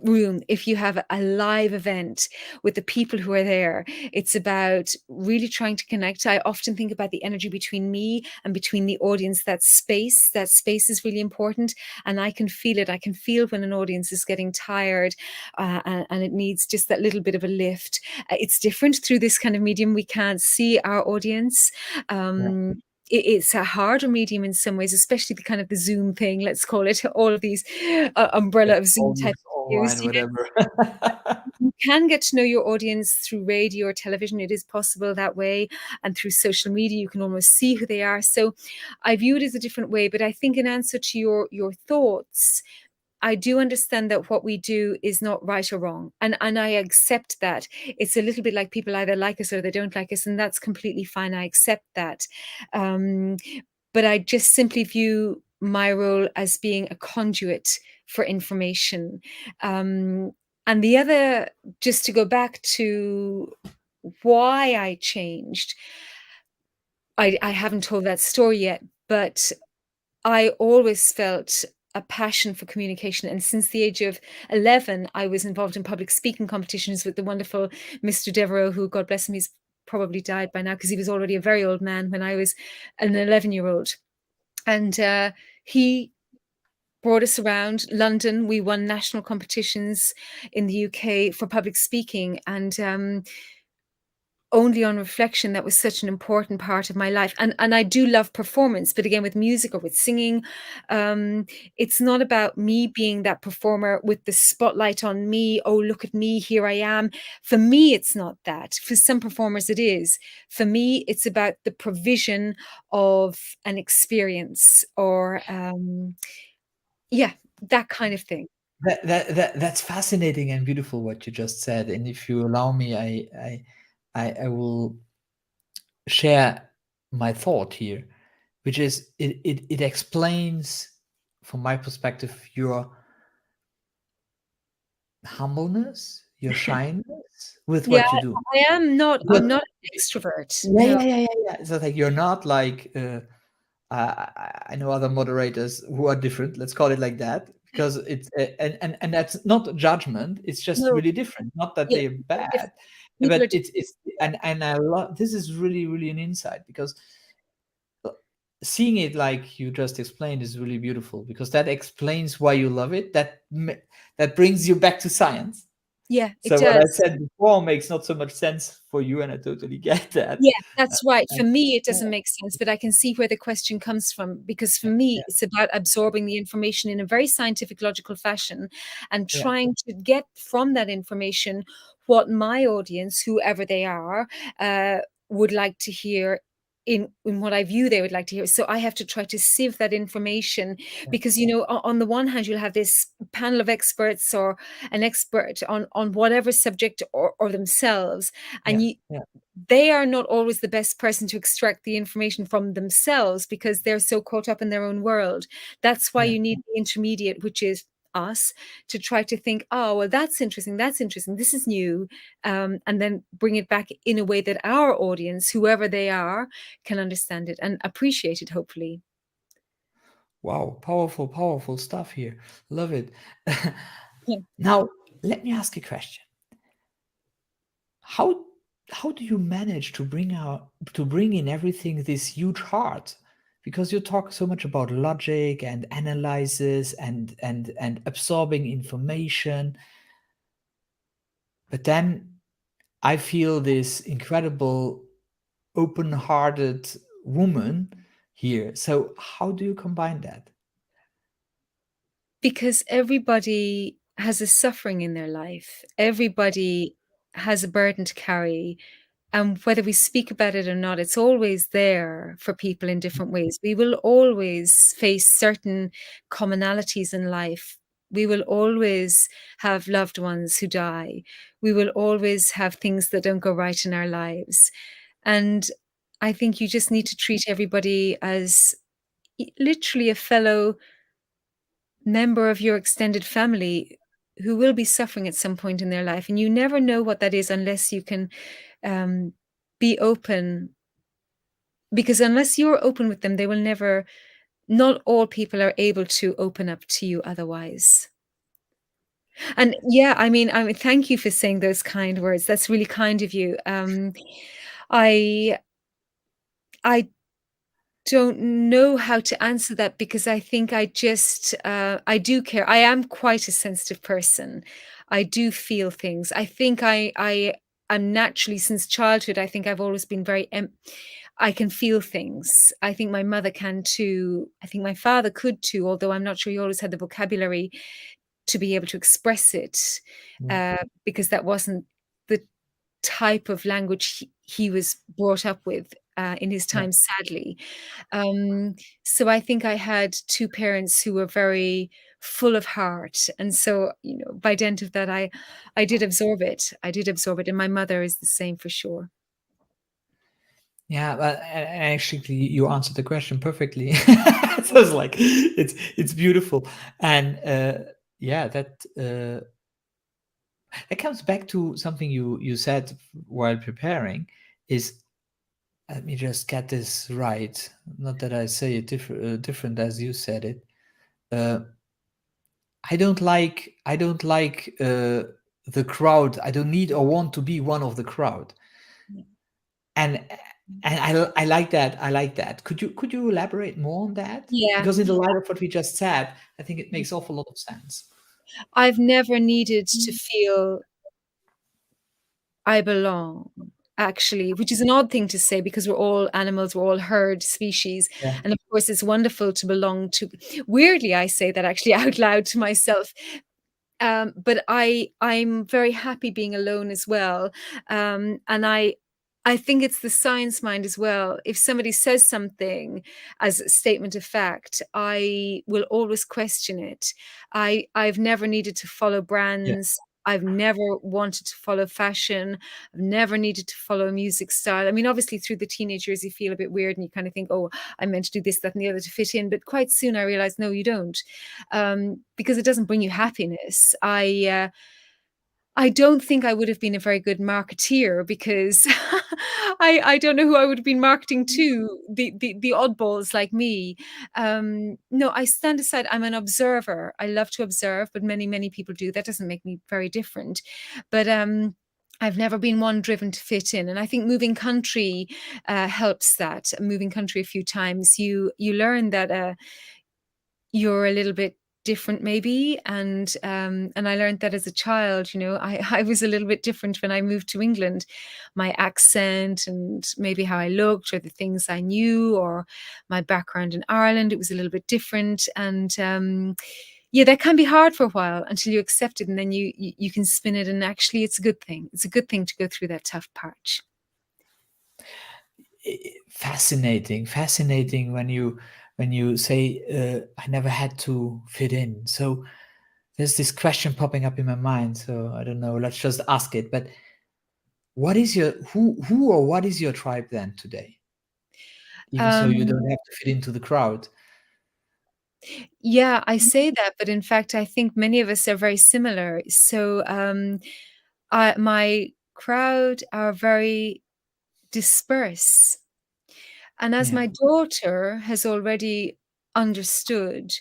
room. If you have a live event with the people who are there, it's about really trying to connect. I often think about the energy between me and between the audience. That space is really important, and I can feel it. I can feel when an audience is getting tired, and it needs just that little bit of a lift. It's different through this kind of medium. We can't see our audience.
Yeah.
It's a harder medium in some ways, especially the kind of the Zoom thing, let's call it, all of these
Yeah.
umbrella of Zoom
All
type
this
news.
online, whatever.
You can get to know your audience through radio or television. It is possible that way. And through social media, you can almost see who they are. So I view it as a different way. But I think in answer to your thoughts, I do understand that what we do is not right or wrong, and I accept that. It's a little bit like people either like us or they don't like us, and that's completely fine. I accept that. Um, but I just simply view my role as being a conduit for information. Um, and the other, just to go back to why I changed, I haven't told that story yet, but I always felt a passion for communication. And since the age of 11, I was involved in public speaking competitions with the wonderful Mr. Devereaux, who, God bless him, he's probably died by now because he was already a very old man when I was an 11-year-old. And he brought us around London. We won national competitions in the UK for public speaking. And only on reflection, that was such an important part of my life. And I do love performance, but again, with music or with singing, it's not about me being that performer with the spotlight on me. Oh, look at me, here I am. For me, it's not that. For some performers, it is. For me, it's about the provision of an experience, or yeah, that kind of thing.
That's fascinating and beautiful what you just said. And if you allow me, I will share my thought here, which is it explains, from my perspective, your humbleness, your shyness with
Yeah,
what you do.
I'm
But
not an extrovert.
yeah,
No.
yeah, yeah, yeah, yeah. So like you're not like I know other moderators who are different. Let's call it like that, because it's and that's not judgment. It's just
No.
really different. Not that
Yeah,
they're
very different.
bad,
People are
but
different.
it's and I love this is really an insight, because seeing it like you just explained is really beautiful, because that explains why you love it. That brings you back to science.
Yeah, it
So what I
does.
said before makes not so much sense for you, and I totally get that.
Yeah,
Uh,
that's right. For
and
me, it
yeah,
doesn't make sense, but I can see where the question comes from, because for
yeah,
me,
yeah,
it's about absorbing the information in a very scientific, logical fashion and
yeah,
trying to get from that information what my audience, whoever they are, uh, would like to hear. In what I view they would like to hear. So I have to try to sieve that information,
yeah,
because, on the one hand, you'll have this panel of experts or an expert on whatever subject, or themselves,
yeah,
and
yeah,
they are not always the best person to extract the information from themselves, because they're so caught up in their own world. That's why
yeah.
you need the intermediate, which is us, to try to think, oh, well, that's interesting, this is new, and then bring it back in a way that our audience, whoever they are, can understand it and appreciate it, hopefully.
Wow, powerful stuff here. Love it.
Yeah.
Now, let me ask you a question. How how do you manage to bring in everything this huge heart? Because you talk so much about logic and analysis and absorbing information, but then I feel this incredible open-hearted woman here. So how do you combine that?
Because everybody has a suffering in their life. Everybody has a burden to carry. And whether we speak about it or not, it's always there for people in different ways. We will always face certain commonalities in life. We will always have loved ones who die. We will always have things that don't go right in our lives. And I think you just need to treat everybody as literally a fellow member of your extended family who will be suffering at some point in their life. And you never know what that is unless you can um, be open, because unless you're open with them, they will never, not all people are able to open up to you otherwise. And yeah, I mean, thank you for saying those kind words. That's really kind of you. I, I don't know how to answer that, because I think I do care. I am quite a sensitive person. I do feel things. I think I am naturally, since childhood, I think I've always been very I can feel things. I think my mother can too. I think my father could too, although I'm not sure he always had the vocabulary to be able to express it,
Yeah,
because that wasn't the type of language he was brought up with. in his
Yeah.
time, sadly. Um, so I think I had two parents who were very full of heart, and so by dint of that, I did absorb it. I did absorb it, and my mother is the same for sure.
Yeah, but actually, you answered the question perfectly. So it's like it's beautiful, and yeah, that it comes back to something you said while preparing. Is let me just get this right. Not that I say it different as you said it. Uh, I don't like the crowd. I don't need or want to be one of the crowd. And I like that. I like that. Could you elaborate more on that?
Yeah,
Because in the light of what we just said, I think it makes awful lot of sense.
I've never needed to feel I belong, actually, which is an odd thing to say because we're all animals, we're all herd species.
Yeah.
And of course, it's wonderful to belong to. Weirdly, I say that actually out loud to myself. But I'm very happy being alone as well. And I think it's the science mind as well. If somebody says something as a statement of fact, I will always question it. I've never needed to follow
Yeah.
brands. I've never wanted to follow fashion. I've never needed to follow a music style. I mean, obviously, through the teenage years, you feel a bit weird and you kind of think, oh, I meant to do this, that, and the other to fit in. But quite soon I realized, no, you don't, because it doesn't bring you happiness. I don't think I would have been a very good marketeer because I don't know who I would have been marketing to, the oddballs like me. No, I stand aside. I'm an observer. I love to observe, but many people do. That doesn't make me very different. But I've never been one driven to fit in, and I think moving country helps that. Moving country a few times, you learn that you're a little bit different maybe, and I learned that as a child. I was a little bit different when I moved to England. My accent and maybe how I looked or the things I knew or my background in Ireland, it was a little bit different. And yeah, that can be hard for a while until you accept it, and then you can spin it, and actually it's a good thing. It's a good thing to go through that tough patch.
Fascinating when you say I never had to fit in. So there's this question popping up in my mind. So I don't know. Let's just ask it. But what is your who or what is your tribe then today? Even so, you
um
don't have to fit into the crowd.
Yeah, I say that, but in fact, I think many of us are very similar. So, my crowd are very disperse. And as
Yeah.
my daughter has already understood,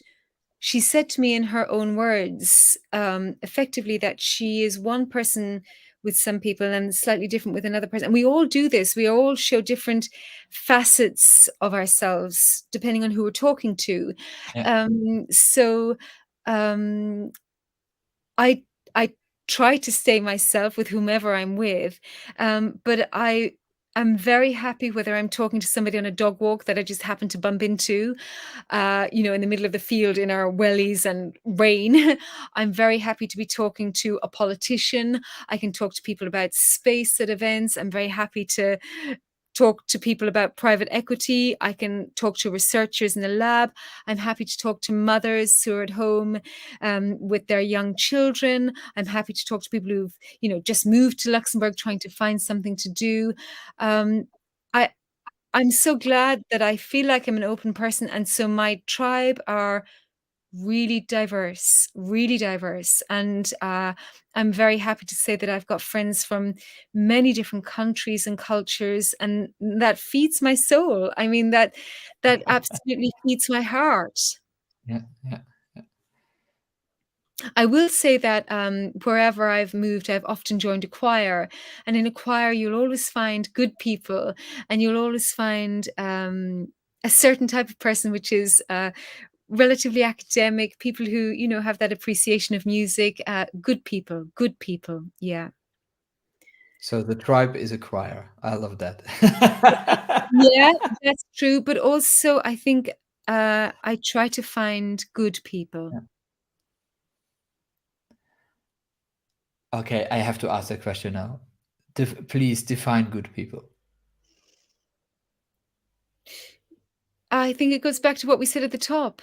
she said to me in her own words, effectively, that she is one person with some people and slightly different with another person. And we all do this. We all show different facets of ourselves depending on who we're talking to.
Yeah.
So um, I I try to stay myself with whomever I'm with, but I'm very happy whether I'm talking to somebody on a dog walk that I just happen to bump into, in the middle of the field in our wellies and rain. I'm very happy to be talking to a politician. I can talk to people about space at events. I'm very happy to talk to people about private equity. I can talk to researchers in the lab. I'm happy to talk to mothers who are at home with their young children. I'm happy to talk to people who've, just moved to Luxembourg trying to find something to do. Um, I I'm so glad that I feel like I'm an open person, and so my tribe are really diverse, and I'm very happy to say that I've got friends from many different countries and cultures, and that feeds my soul. I mean, that absolutely feeds my heart.
Yeah. Yeah.
I will say that, wherever I've moved, I've often joined a choir, and in a choir, you'll always find good people, and you'll always find, a certain type of person, which is, relatively academic, people who, have that appreciation of music, good people, yeah.
So the tribe is a choir. I love that.
Yeah, that's true, but also I think, I try to find good people.
Yeah. Okay, I have to ask that question now. Please define good people.
I think it goes back to what we said at the top.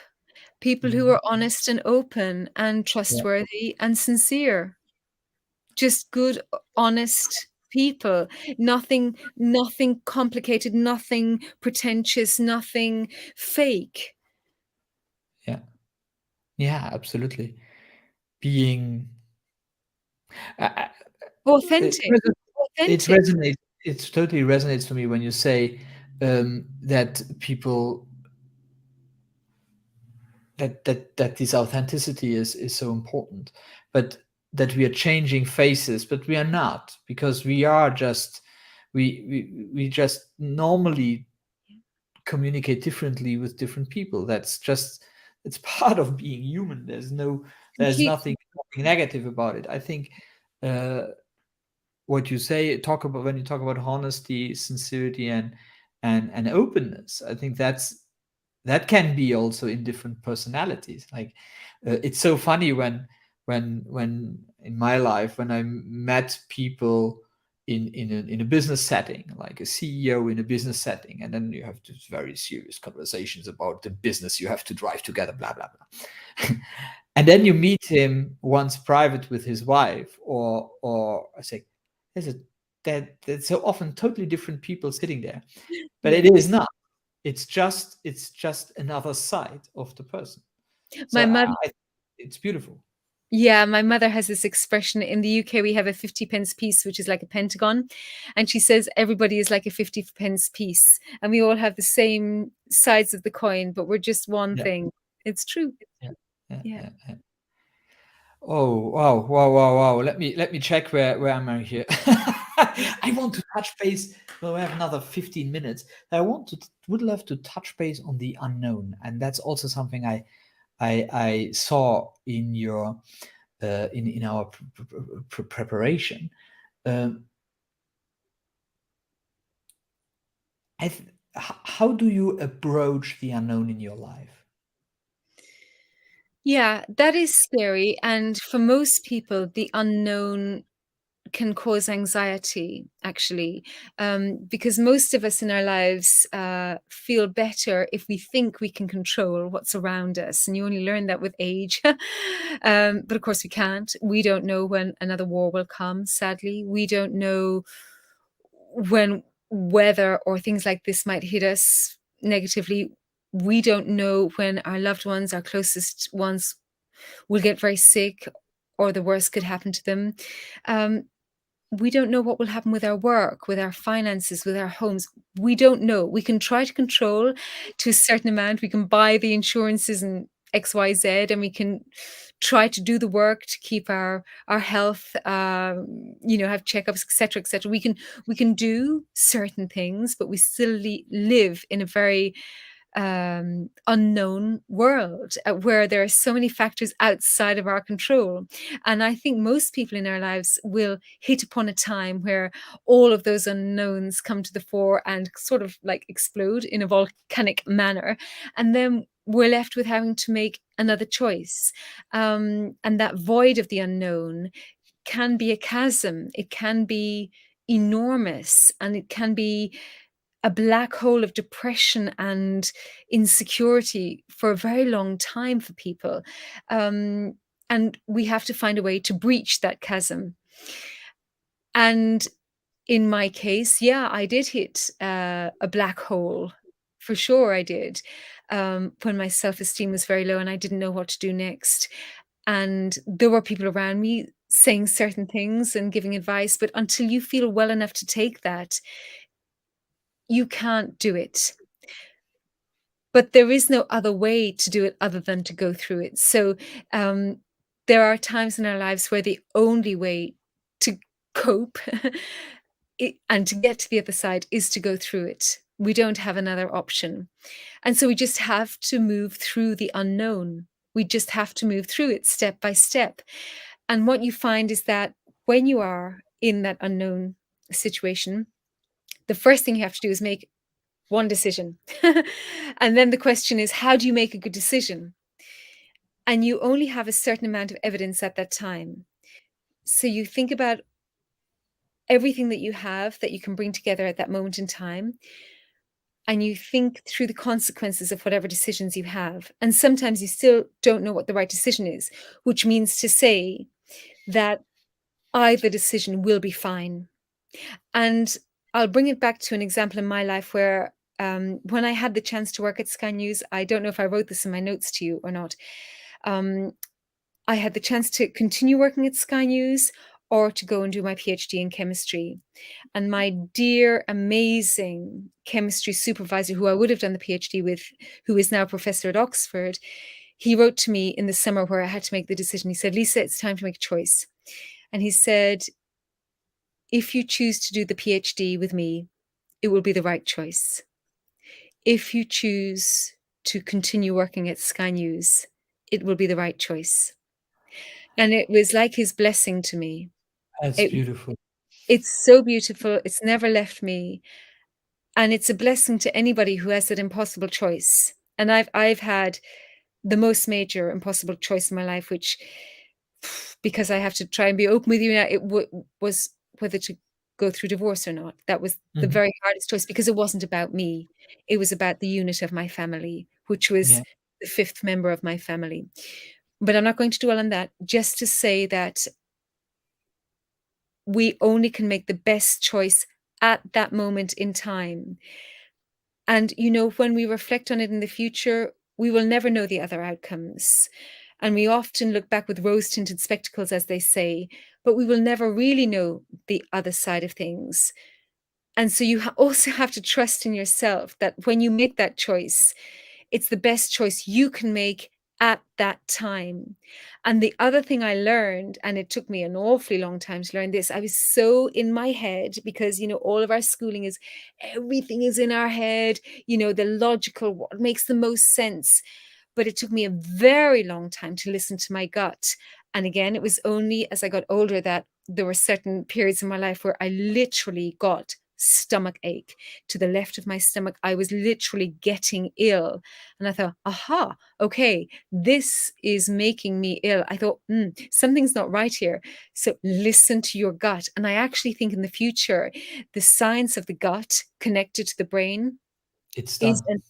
People who
Mhm.
are honest and open and
Yeah,
trustworthy and sincere. Just good, honest people. Nothing complicated, nothing pretentious, nothing fake.
yeah, yeah, absolutely. Being, I, I- it,
Authentic.
it
Authentic.
resonates. It totally resonates for me when you say that people that this authenticity is so important, but that we are changing faces, but we are not, because we are just we just normally communicate differently with different people. That's just, it's part of being human. There's
Completely.
nothing negative about it. I think uh, what you say, talk about when you talk about honesty, sincerity, and openness, I think that can be also in different personalities. Like it's so funny when in my life, when I met people in a business setting, like a CEO in a business setting, and then you have these very serious conversations about the business you have to drive together, blah blah blah. And then you meet him once private with his wife, or I say, there's a that's so often totally different people sitting there, but
Yeah.
it is not. It's just another side of the person. So
My mother
it's beautiful.
Yeah, my mother has this expression. In the UK, we have a 50 pence piece, which is like a pentagon. And she says everybody is like a 50 pence piece. And we all have the same sides of the coin, but we're just one
Yeah,
thing. It's true.
yeah, yeah,
Yeah.
yeah, yeah. Oh wow, wow, wow, wow. Let me check where am I here. I want to touch base. Well, we have another 15 minutes. Would love to touch base on the unknown, and that's also something I saw in your in our preparation. Um, how do you approach the unknown in your life?
Yeah, that is scary. And for most people, the unknown can cause anxiety, actually, because most of us in our lives feel better if we think we can control what's around us. And you only learn that with age. But of course, we can't. We don't know when another war will come, sadly. We don't know when weather or things like this might hit us negatively. We don't know when our loved ones, our closest ones, will get very sick or the worst could happen to them. Um, we don't know what will happen with our work, with our finances, with our homes. We don't know. We can try to control to a certain amount. We can buy the insurances and XYZ, and we can try to do the work to keep our health, have checkups, etc., etc. We can do certain things, but we still live in a very unknown world where there are so many factors outside of our control. And I think most people in our lives will hit upon a time where all of those unknowns come to the fore and sort of like explode in a volcanic manner. And then we're left with having to make another choice. And that void of the unknown can be a chasm, it can be enormous, and it can be a black hole of depression and insecurity for a very long time for people. Um, and we have to find a way to breach that chasm. And in my case, yeah, I did hit a black hole. For sure, I did. When my self esteem was very low and I didn't know what to do next. And there were people around me saying certain things and giving advice. But until you feel well enough to take that, you can't do it. But there is no other way to do it other than to go through it. So, um, there are times in our lives where the only way to cope and to get to the other side is to go through it. We don't have another option. And so we just have to move through the unknown. We just have to move through it step by step. And what you find is that when you are in that unknown situation, the first thing you have to do is make one decision. And then the question is, how do you make a good decision? And you only have a certain amount of evidence at that time. So you think about everything that you have that you can bring together at that moment in time. and you think through the consequences of whatever decisions you have. And sometimes you still don't know what the right decision is, which means to say that either decision will be fine. And I'll bring it back to an example in my life where when I had the chance to work at Sky News, I don't know if I wrote this in my notes to you or not. Um, I had the chance to continue working at Sky News or to go and do my PhD in chemistry. And my dear, amazing chemistry supervisor, who I would have done the PhD with, who is now a professor at Oxford, he wrote to me in the summer where I had to make the decision. He said, Lisa, it's time to make a choice. And he said, if you choose to do the PhD with me, it will be the right choice. If you choose to continue working at Sky News, it will be the right choice. And it was like his blessing to me.
That's
It,
beautiful.
it's so beautiful. It's never left me. And it's a blessing to anybody who has that impossible choice. And I've had the most major impossible choice in my life, which, because I have to try and be open with you now, was whether to go through divorce or not. That was the
Mhm.
very hardest choice because it wasn't about me. It was about the unit of my family, which was
Yeah,
the fifth member of my family. But I'm not going to dwell on that, just to say that we only can make the best choice at that moment in time. And, when we reflect on it in the future, we will never know the other outcomes. And we often look back with rose tinted spectacles, as they say, but we will never really know the other side of things. And so you also have to trust in yourself that when you make that choice, it's the best choice you can make at that time. And the other thing I learned, and it took me an awfully long time to learn this, I was so in my head because, all of our schooling is everything is in our head, the logical, what makes the most sense. But it took me a very long time to listen to my gut. And again, it was only as I got older that there were certain periods in my life where I literally got stomach ache to the left of my stomach. I was literally getting ill. And I thought, aha, okay, this is making me ill. I thought, something's not right here. So listen to your gut. And I actually think in the future, the science of the gut connected to the brain
it's
is
done.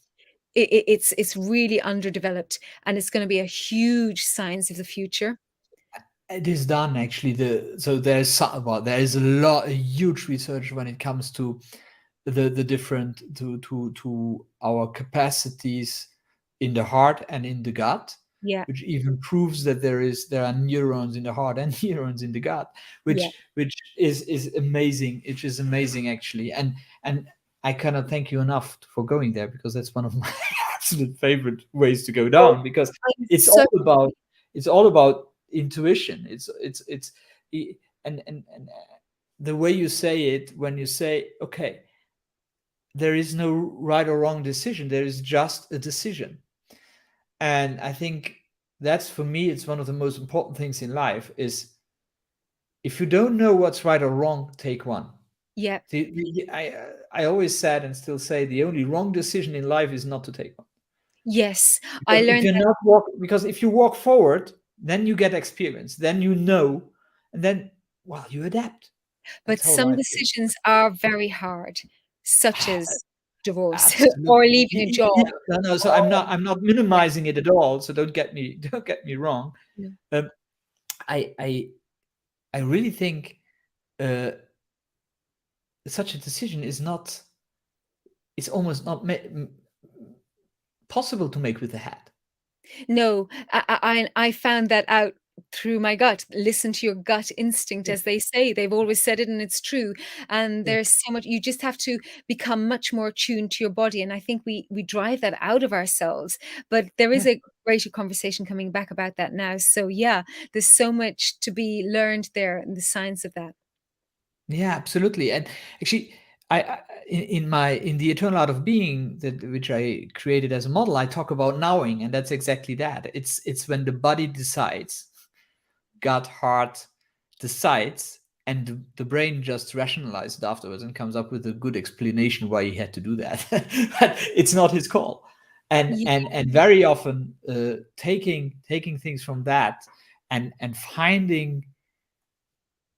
it's really underdeveloped, and it's going to be a huge science of the future.
It is done actually. So there's well, there is a huge research when it comes to the different to our capacities in the heart and in the gut,
Yeah,
which even proves that there are neurons in the heart and neurons in the gut,
yeah.
which is amazing. It is amazing actually, and I cannot thank you enough for going there because that's one of my absolute favorite ways to go
Oh,
down because
I'm
it's
so
all about it's all about intuition. It's and the way you say it when you say, okay, there is no right or wrong decision, there is just a decision. And I think that's, for me, it's one of the most important things in life is, if you don't know what's right or wrong, take one.
yeah.
I always said and still say the only wrong decision in life is not to take one.
Yes, I
Because if
learned
you're
that.
not walk because if you walk forward, then you get experience, then you know, and then, well, you adapt.
But
That's how
some
I feel.
decisions are very hard, such as divorce or
Absolutely.
leaving a job.
No, no. So
Oh,
I'm not
yeah.
minimizing it at all. So don't get me don't get me wrong.
No.
Um, I I I really think uh, such a decision is not. It's almost not possible to make with the head.
No, I found that out through my gut. Listen to your gut instinct,
Yeah,
as they say. They've always said it, and it's true. And
yeah,
there's so much. You just have to become much more attuned to your body. And I think we drive that out of ourselves. But there is
yeah,
a greater conversation coming back about that now. So yeah, there's so much to be learned there in the science of that.
yeah. Absolutely. And actually, in the Eternal Art of Being, that which I created as a model, I talk about knowing, and that's exactly that. It's when the body decides, gut, heart decides, and the brain just rationalizes it afterwards and comes up with a good explanation why he had to do that. But it's not his call.
Yeah.
And very often, taking things from that, and finding,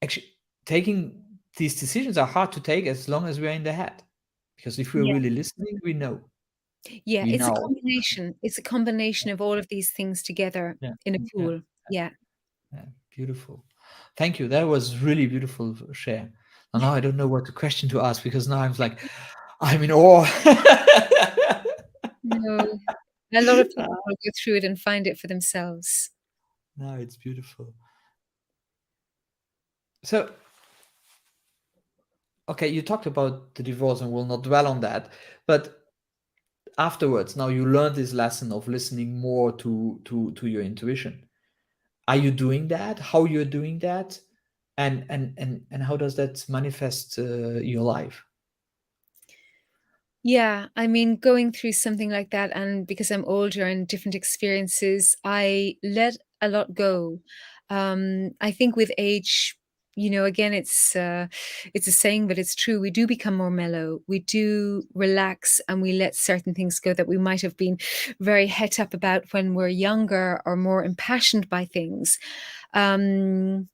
actually, taking these decisions are hard to take as long as we're in the head. Because if we're
Yeah.
really listening,
Yeah,
we
it's a
know.
combination. It's a combination of all of these things together
Yeah,
in a
yeah,
pool. Yeah.
yeah. Beautiful. Thank you. That was really beautiful share. And now I don't know what the question to ask because now I'm like, I'm in awe.
No, a lot of people will go through it and find it for themselves.
No, it's beautiful. So, okay, you talked about the divorce and we'll not dwell on that. But afterwards, now you learned this lesson of listening more to your intuition. Are you doing that? How you're doing that? And how does that manifest your life?
Yeah, I mean, going through something like that, and because I'm older and different experiences, I let a lot go. I think with age, again, it's a saying, but it's true. We do become more mellow. We do relax, and we let certain things go that we might have been very het up about when we're younger or more impassioned by things. Um,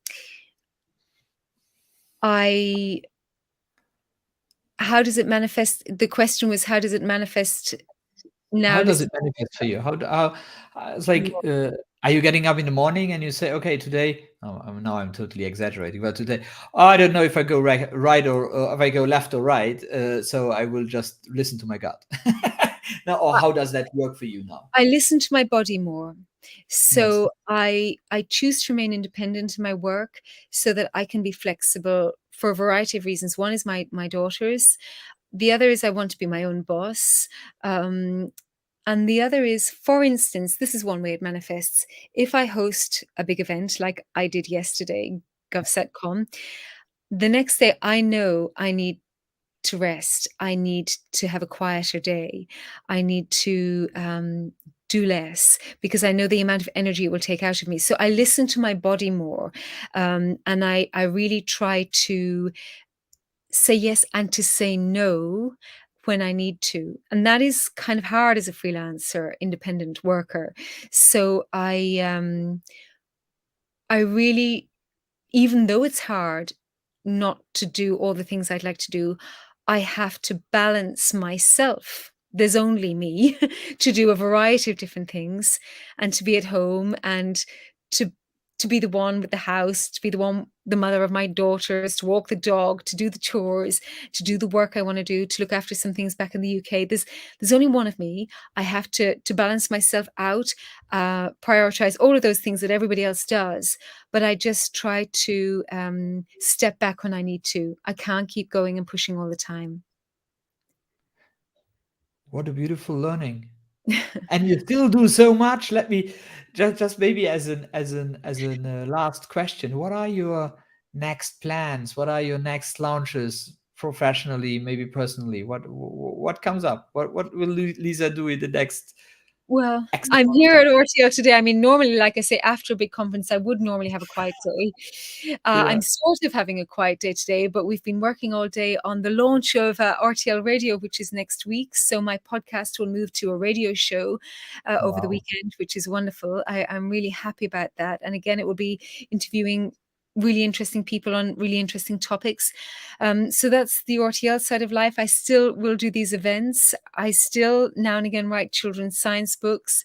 I How does it manifest? The question was, how does it manifest now?
How does
Listen.
it manifest for you? It's like, are you getting up in the morning and you say, okay, today, oh, now I'm totally exaggerating, but today, oh, I don't know if I go right or if I go left or right. So I will just listen to my gut. Now, or how does that work for you now?
I listen to my body more.
Yes.
So I choose to remain independent in my work so that I can be flexible for a variety of reasons. One is my daughters. The other is I want to be my own boss. Um, and the other is, for instance, this is one way it manifests. If I host a big event like I did yesterday, GovSetCon, the next day I know I need to rest. I need to have a quieter day. I need to do less because I know the amount of energy it will take out of me. So I listen to my body more, and I really try to say yes and to say no when I need to. And that is kind of hard as a freelancer, independent worker. So I really, even though it's hard not to do all the things I'd like to do, I have to balance myself. There's only me to do a variety of different things and to be at home and to to be the one with the house, to be the mother of my daughters, to walk the dog, to do the chores, to do the work I want to do, to look after some things back in the UK. There's only one of me. I have to balance myself out, prioritize all of those things that everybody else does, but I just try to step back when I need to. I can't keep going and pushing all the time.
What a beautiful learning. And you still do so much. Let me just maybe as an last question, what are your next plans? What are your next launches professionally, maybe personally? What comes up? What will Lisa do in the next
Well,
X
I'm
amount of
here
time?
at RTO today. I mean, normally, like I say, after a big conference, I would normally have a quiet day.
Yeah.
I'm sort of having a quiet day today, but we've been working all day on the launch of RTL Radio, which is next week. So my podcast will move to a radio show over the
Wow.
weekend, which is wonderful. I'm really happy about that. And again, it will be interviewing really interesting people on really interesting topics. So that's the RTL side of life. I still will do these events. I still now and again write children's science books.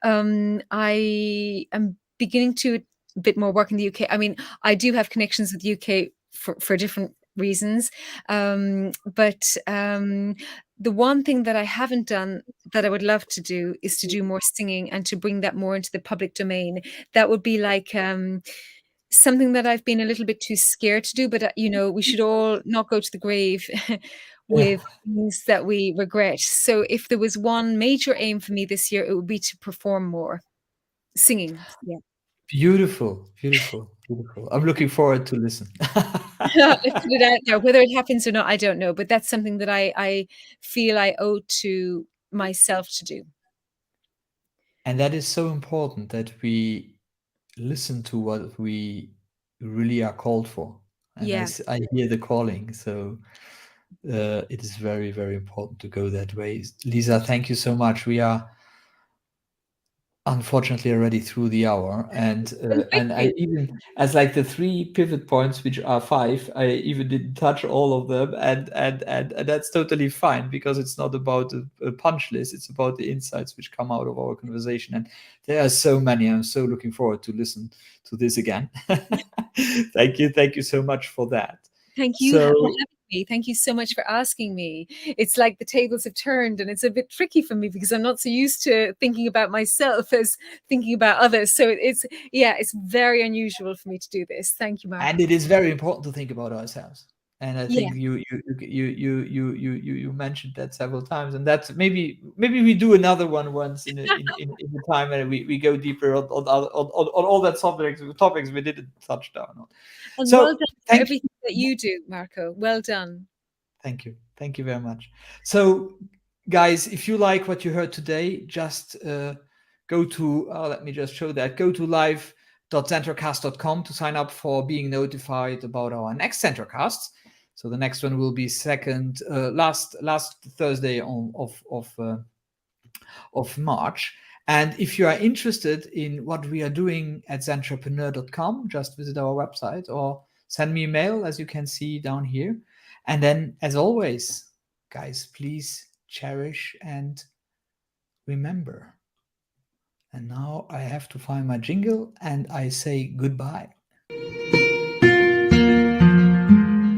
I am beginning to a bit more work in the UK. I mean, I do have connections with the UK for different reasons. But the one thing that I haven't done that I would love to do is to do more singing and to bring that more into the public domain. That would be like something that I've been a little bit too scared to do, but, we should all not go to the grave
Yeah.
with things that we regret. So if there was one major aim for me this year, it would be to perform more. Singing, yeah.
Beautiful, beautiful, beautiful. I'm looking forward to listen.
Let's put it out there. Whether it happens or not, I don't know, but that's something that I feel I owe to myself to do.
And that is so important that we listen to what we really are called for. And
Yeah.
I hear the calling. So it is very, very important to go that way. Lisa, thank you so much. We are unfortunately already through the hour,
And
and I
quickly.
even, as like the three pivot points, which are five, I even didn't touch all of them, and that's totally fine, because it's not about a punch list, it's about the insights which come out of our conversation, and there are so many. I'm so looking forward to listen to this again. Thank you so much for that.
Thank you for
So,
having me. Thank you so much for asking me. It's like the tables have turned, and it's a bit tricky for me because I'm not so used to thinking about myself as thinking about others. So it's, yeah, it's very unusual for me to do this. Thank you,
and
Marco.
it is very important to think about ourselves, and I
Yeah.
think you mentioned that several times, and that's maybe we do another one once in the time, and we go deeper on all that topics we didn't touch down on.
And well
So
done for
thank
everything that you do, Marco. Well done.
thank you very much. So guys, if you like what you heard today, just go to let me just show that, go to live.zentracast.com to sign up for being notified about our next ZentraCast. So the next one will be second last Thursday of March. And if you are interested in what we are doing at zentrepreneur.com, just visit our website or send me a mail, as you can see down here. And then, as always, guys, please cherish and remember. And now I have to find my jingle, and I say goodbye.